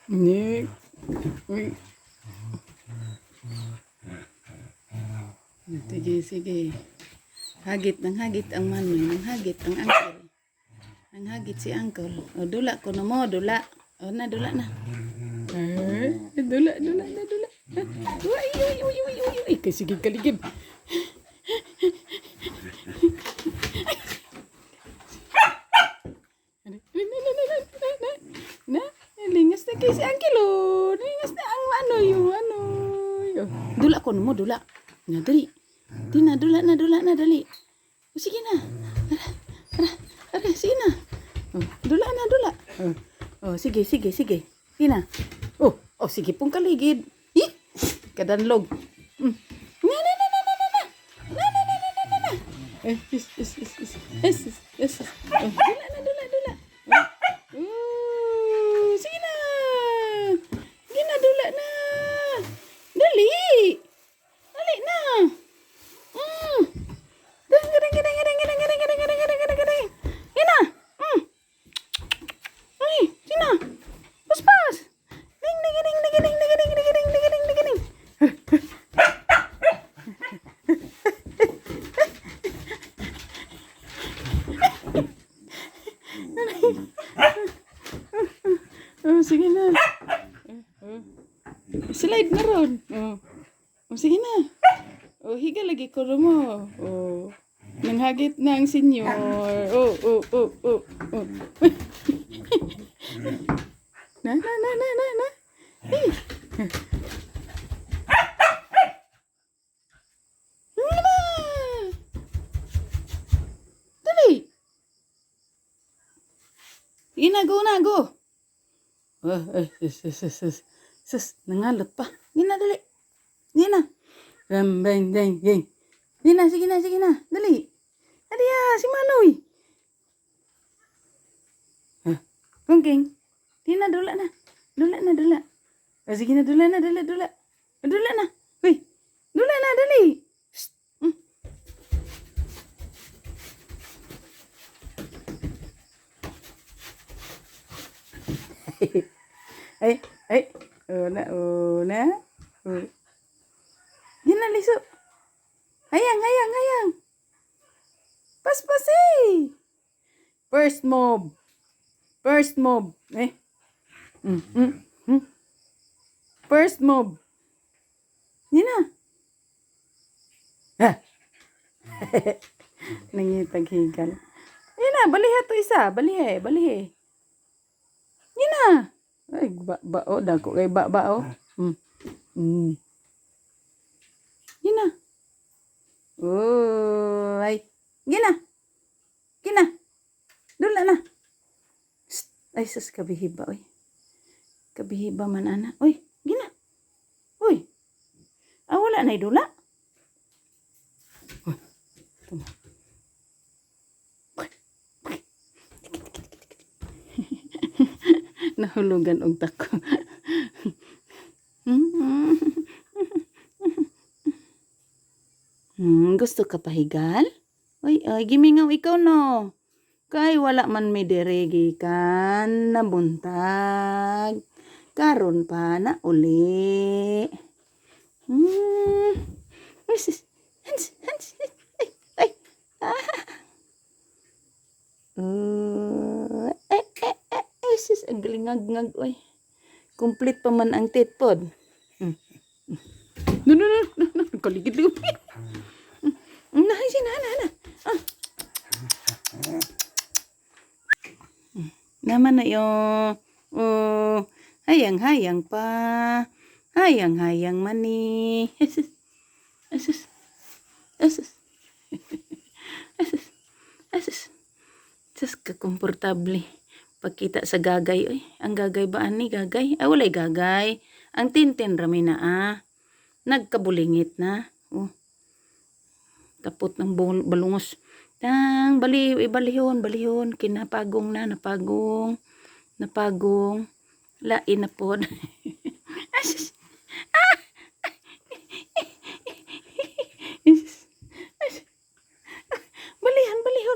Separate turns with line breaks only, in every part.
Nick. Uy. Sige, sige. Hagit ng hagit ang manoy, ng hagit ang uncle. Ang hagit si uncle. O, dula ko na mo, dula. O, na, dula na. Ay, dula na, dula. Uy, uy, uy, uy, uy, uy. Sige, kaligib. Na, lingas na kay si uncle, o. Lingas na ang manoy, yung manoy. O, dula ko na mo, dula. Na, dali. Di na, dula na, dali. O, sige na. Ara, sige na. O, dula na, dula. O, sige. Sige na. O, sige pong kaligid. Kadanlog. Na. Yes. Dula. Sige na. Sige na, dula na. Dali na. Yan na. Ay, sina. Paspas. Ding. Oh, sige na. Slide na ron. Oh, sige na. Oh, higa lagi ko mo. Oh, nanghagit na ang senyor. Oh. Na. Hey. Dali. Go. Nangalot pa. Dali. Gina. Rambang. Gina, sige na. Dali. Adiya, si Manoy. Kungking. Dina, dula na. Sige na, dula na. Dula na. Uy, dula na, dali. Shh. Ay. Una. Gina, liso. Hayang. Paspasi. First move. First move. Gina. Ha. Nangitag higal. Gina, balihe to isa. Balihe. Gina. Ay, bao. Dako kay bao. Gina. Oh, ay. Gina. Dula na. Ay, sus, kabihiba, oy. Kabihiba man, ana. Oy, gina. Uy. Wala na dula. Nahulugan og tako. Gusto ka pahigal? Oy, gimingaw ikaw no. Kay wala man may deregi kan nabuntag. Karon pa na uli. Hans. Ay. Sis, ang galingag-ngag, oy. Complete pa man ang titpod. No. Kaligid-ligid. Nahay si nana. Naman na yung hayang pa. Hayang mani. Asus. Sus, kakomportable. Pagkita sa gagay, oy. Ang gagay ba ani gagay? Walay gagay. Ang tintin rami na Nagkabulingit na. Oh. Tapot ng balungos. Balihon. Kinapagong na, napagong. Lain na po.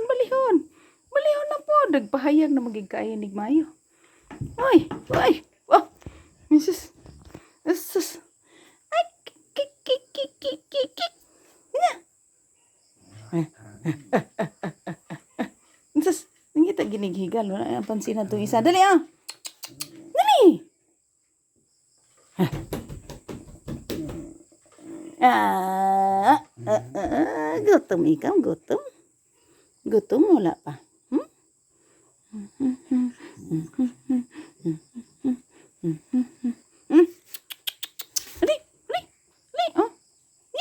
Balihon. nagpahayag na magigkayo ni Mayo. Oy, oy. Oh, Mrs. Sus. Ay, kik. Nga. Sus, hindi ta ginighigal. Wala ang pansin na itong isa. Dali ah. Dali. Gutom ikaw, gutom. Gutom, wala pa. Hmm?